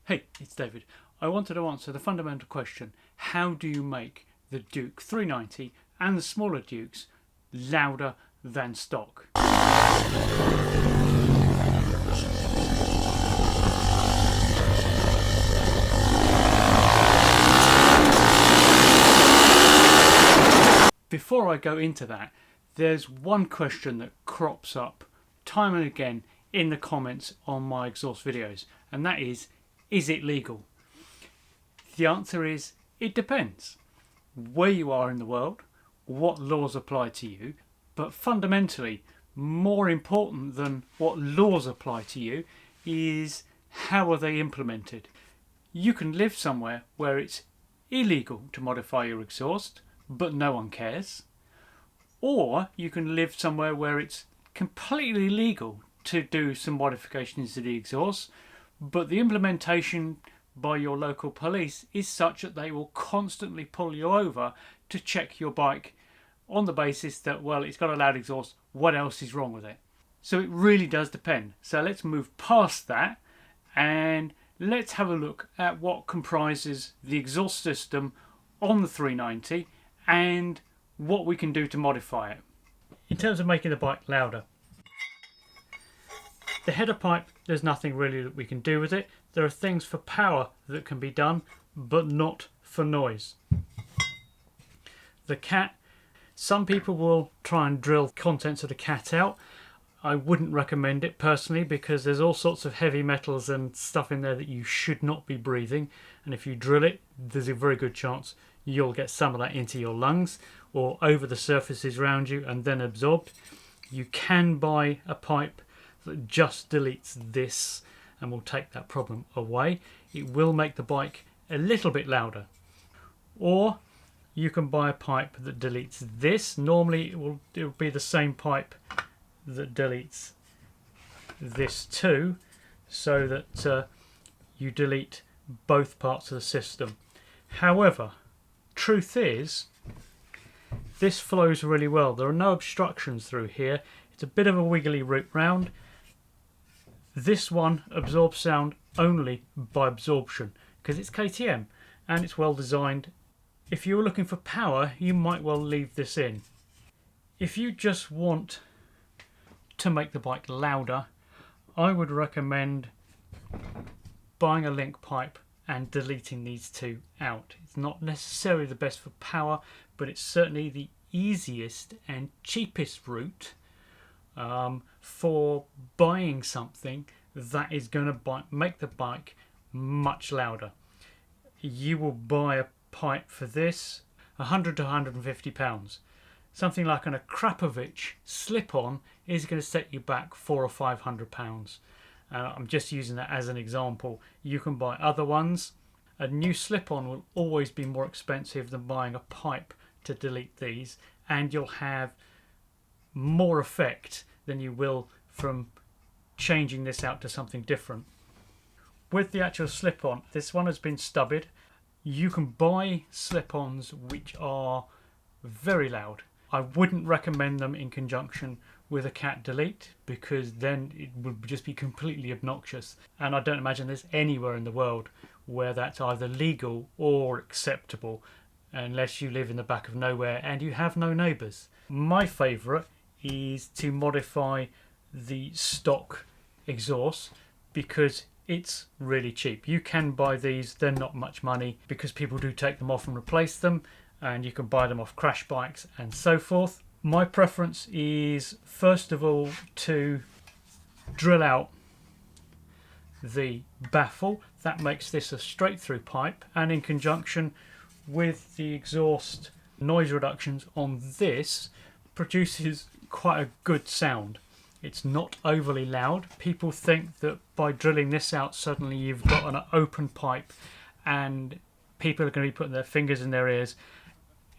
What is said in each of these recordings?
Hey, it's David. I wanted to answer the fundamental question: how do you make the Duke 390 and the smaller Dukes louder than stock? Before I go into that, there's one question that crops up time and again in the comments on my exhaust videos, and that is it legal? The answer is, it depends. Where you are in the world, what laws apply to you, but fundamentally, more important than what laws apply to you is how are they implemented. You can live somewhere where it's illegal to modify your exhaust, but no one cares. Or you can live somewhere where it's completely legal to do some modifications to the exhaust, but the implementation by your local police is such that they will constantly pull you over to check your bike on the basis that, well, it's got a loud exhaust, what else is wrong with it? So it really does depend. So let's move past that and let's have a look at what comprises the exhaust system on the 390 and what we can do to modify it. In terms of making the bike louder, the header pipe, there's nothing really that we can do with it. There are things for power that can be done, but not for noise. The cat, some people will try and drill contents of the cat out. I wouldn't recommend it personally because there's all sorts of heavy metals and stuff in there that you should not be breathing, and if you drill it, there's a very good chance you'll get some of that into your lungs or over the surfaces around you and then absorbed. You can buy a pipe that just deletes this and will take that problem away. It will make the bike a little bit louder. Or you can buy a pipe that deletes this. Normally it will be the same pipe that deletes this too, so that you delete both parts of the system. However, truth is, this flows really well. There are no obstructions through here. It's a bit of a wiggly route round. This one absorbs sound only by absorption because it's KTM and it's well designed. If you're looking for power, you might well leave this in. If you just want to make the bike louder, I would recommend buying a link pipe and deleting these two out. It's not necessarily the best for power, but it's certainly the easiest and cheapest route for buying something that is going to make the bike much louder. You will buy a pipe for this £100 to £150. Something like an akrapovic slip-on is going to set you back £400 or £500. I'm just using that as an example. You can buy other ones. A new slip-on will always be more expensive than buying a pipe to delete these, and you'll have more effect than you will from changing this out to something different. With the actual slip-on, this one has been stubbed. You can buy slip-ons which are very loud. I wouldn't recommend them in conjunction with a cat delete because then it would just be completely obnoxious, and I don't imagine there's anywhere in the world where that's either legal or acceptable unless you live in the back of nowhere and you have no neighbours. My favourite is to modify the stock exhaust because it's really cheap. You can buy these, they're not much money because people do take them off and replace them, and you can buy them off crash bikes and so forth. My preference is first of all to drill out the baffle. That makes this a straight through pipe, and in conjunction with the exhaust noise reductions on this produces quite a good sound. It's not overly loud. People think that by drilling this out suddenly you've got an open pipe and people are going to be putting their fingers in their ears.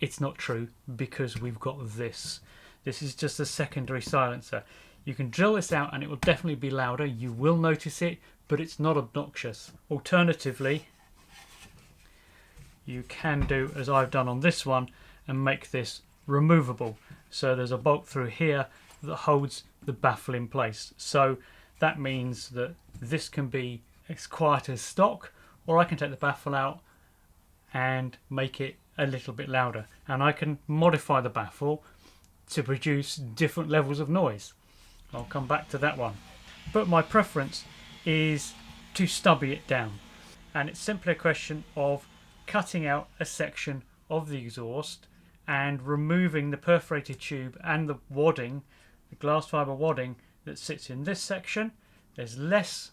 It's not true because we've got this. This is just a secondary silencer. You can drill this out and it will definitely be louder. You will notice it, but it's not obnoxious. Alternatively, you can do as I've done on this one and make this removable. So there's a bolt through here that holds the baffle in place. So that means that this can be as quiet as stock, or I can take the baffle out and make it a little bit louder, and I can modify the baffle to produce different levels of noise. I'll come back to that one, but my preference is to stubby it down, and it's simply a question of cutting out a section of the exhaust and removing the perforated tube and the wadding, the glass fibre wadding that sits in this section. There's less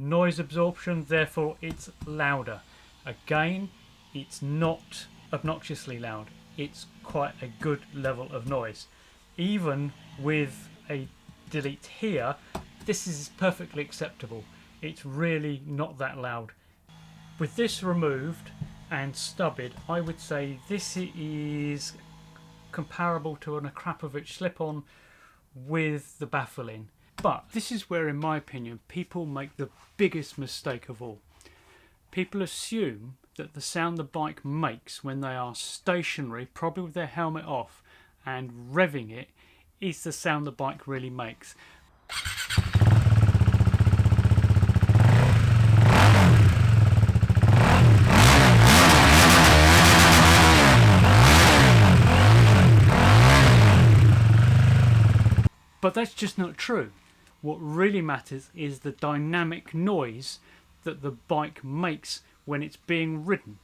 noise absorption, therefore it's louder. Again, it's not obnoxiously loud, it's quite a good level of noise. Even with a delete here, this is perfectly acceptable. It's really not that loud. With this removed and stubbed, I would say this is comparable to an akrapovic slip-on with the baffle in. But this is where, in my opinion, people make the biggest mistake of all. People assume that the sound the bike makes when they are stationary, probably with their helmet off, and revving it, is the sound the bike really makes. But that's just not true. What really matters is the dynamic noise that the bike makes when it's being ridden.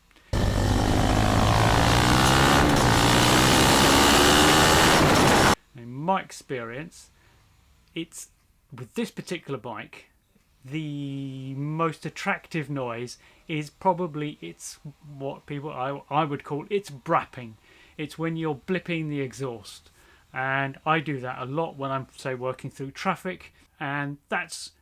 In my experience, it's with this particular bike, the most attractive noise is probably what people I would call it's brapping. It's when you're blipping the exhaust. And I do that a lot when I'm, say, working through traffic, and that's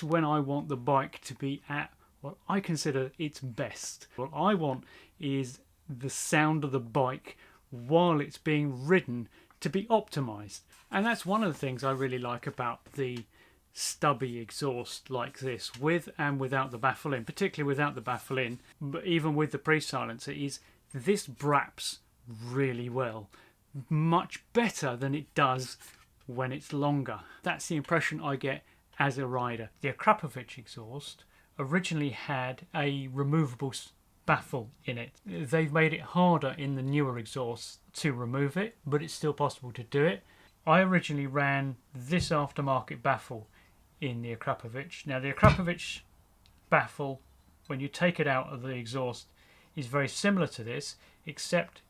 when I want the bike to be at what I consider its best. What I want is the sound of the bike while it's being ridden to be optimized. And that's one of the things I really like about the stubby exhaust like this, with and without the baffle in, particularly without the baffle in, but even with the pre-silencer, is this braps really well. Much better than it does when it's longer. That's the impression I get as a rider. The akrapovic exhaust originally had a removable baffle in it. They've made it harder in the newer exhausts to remove it, but it's still possible to do it. I originally ran this aftermarket baffle in the akrapovic. Now the akrapovic baffle, when you take it out of the exhaust, is very similar to this, except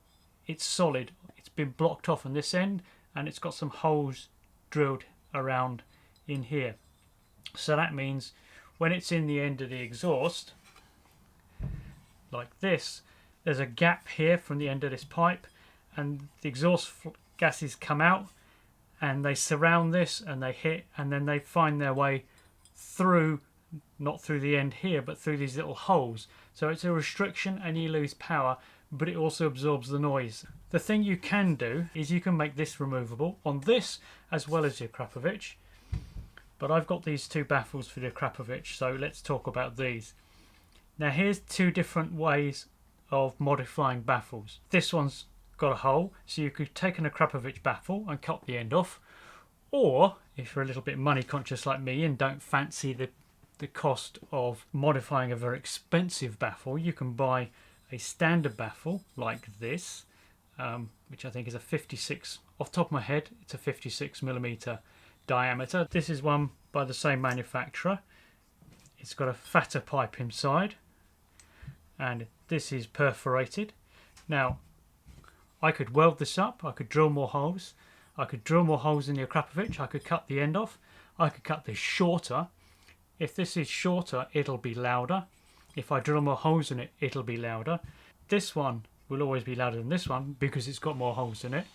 it's solid. It's been blocked off on this end, and it's got some holes drilled around in here. So that means when it's in the end of the exhaust, like this, there's a gap here from the end of this pipe, and the exhaust gases come out, and they surround this, and they hit, and then they find their way through, not through the end here, but through these little holes. So it's a restriction, and you lose power, but it also absorbs the noise. The thing you can do is you can make this removable on this as well as the akrapovic. But I've got these two baffles for the akrapovic, so let's talk about these. Now here's two different ways of modifying baffles. This one's got a hole, so you could take an akrapovic baffle and cut the end off, or if you're a little bit money conscious like me and don't fancy the cost of modifying a very expensive baffle, you can buy a standard baffle like this, which I think is a 56, off the top of my head, it's a 56mm diameter. This is one by the same manufacturer. It's got a fatter pipe inside, and this is perforated. Now, I could weld this up, I could drill more holes, I could drill more holes in the akrapovic, I could cut the end off, I could cut this shorter. If this is shorter, it'll be louder. If I drill more holes in it, it'll be louder. This one will always be louder than this one because it's got more holes in it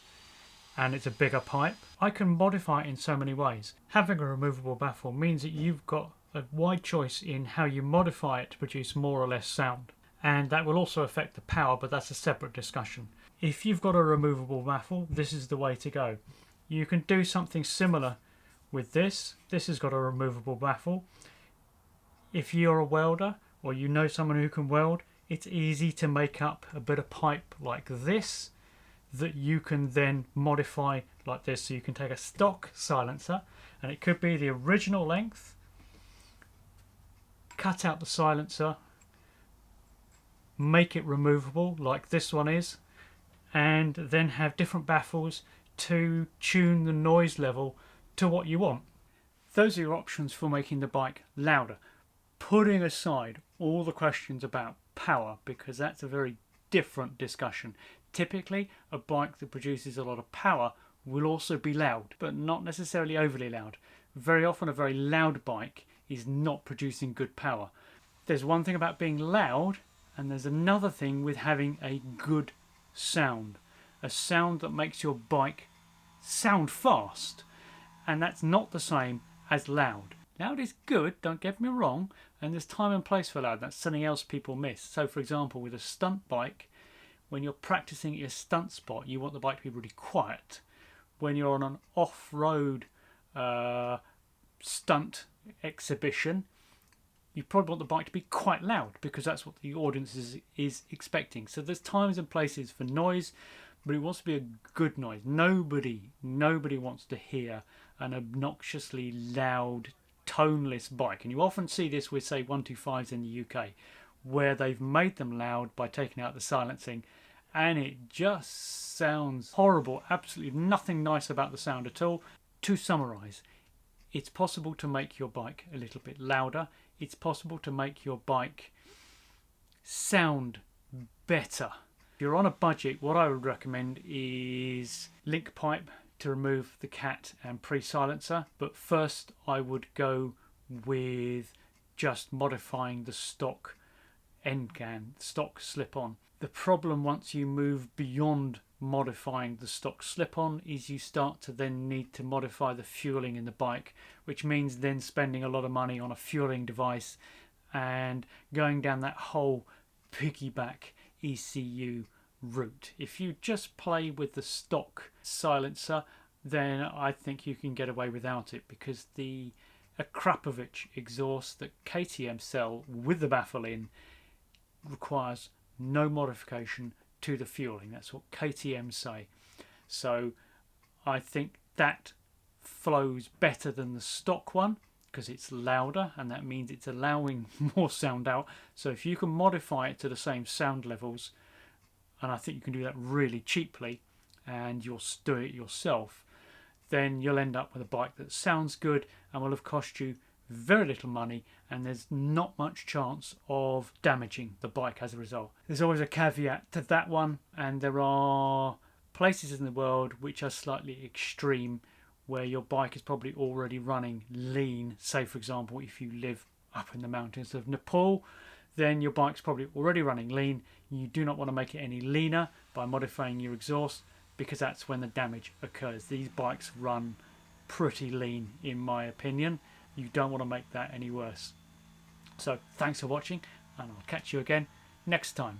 and it's a bigger pipe. I can modify it in so many ways. Having a removable baffle means that you've got a wide choice in how you modify it to produce more or less sound. And that will also affect the power, but that's a separate discussion. If you've got a removable baffle, this is the way to go. You can do something similar with this. This has got a removable baffle. If you're a welder, or you know someone who can weld, it's easy to make up a bit of pipe like this that you can then modify like this. So you can take a stock silencer, and it could be the original length, cut out the silencer, make it removable like this one is, and then have different baffles to tune the noise level to what you want. Those are your options for making the bike louder, putting aside all the questions about power, because that's a very different discussion. Typically, a bike that produces a lot of power will also be loud, but not necessarily overly loud. Very often a very loud bike is not producing good power. There's one thing about being loud, and there's another thing with having a good sound. A sound that makes your bike sound fast, and that's not the same as loud. Loud is good, don't get me wrong, and there's time and place for loud. That's something else people miss. So for example, with a stunt bike, when you're practicing your stunt spot, you want the bike to be really quiet. When you're on an off-road stunt exhibition, you probably want the bike to be quite loud, because that's what the audience is expecting. So there's times and places for noise, but it wants to be a good noise. Nobody wants to hear an obnoxiously loud, toneless bike. And you often see this with, say, 125s in the UK, where they've made them loud by taking out the silencing, and it just sounds horrible. Absolutely nothing nice about the sound at all. To summarise, it's possible to make your bike a little bit louder. It's possible to make your bike sound better. If you're on a budget, what I would recommend is link pipe to remove the cat and pre-silencer. But first I would go with just modifying the stock end can, stock slip-on. The problem once you move beyond modifying the stock slip-on is you start to then need to modify the fueling in the bike, which means then spending a lot of money on a fueling device and going down that whole piggyback ECU route. If you just play with the stock silencer, then I think you can get away without it, because the akrapovic exhaust that KTM sell with the baffle in requires no modification to the fueling. That's what KTM say. So I think that flows better than the stock one, because it's louder, and that means it's allowing more sound out. So if you can modify it to the same sound levels, and I think you can do that really cheaply, and you'll do it yourself, then you'll end up with a bike that sounds good and will have cost you very little money, and there's not much chance of damaging the bike as a result. There's always a caveat to that one, and there are places in the world which are slightly extreme, where your bike is probably already running lean. Say for example, if you live up in the mountains of Nepal, then your bike's probably already running lean. You do not want to make it any leaner by modifying your exhaust, because that's when the damage occurs. These bikes run pretty lean in my opinion. You don't want to make that any worse. So thanks for watching, and I'll catch you again next time.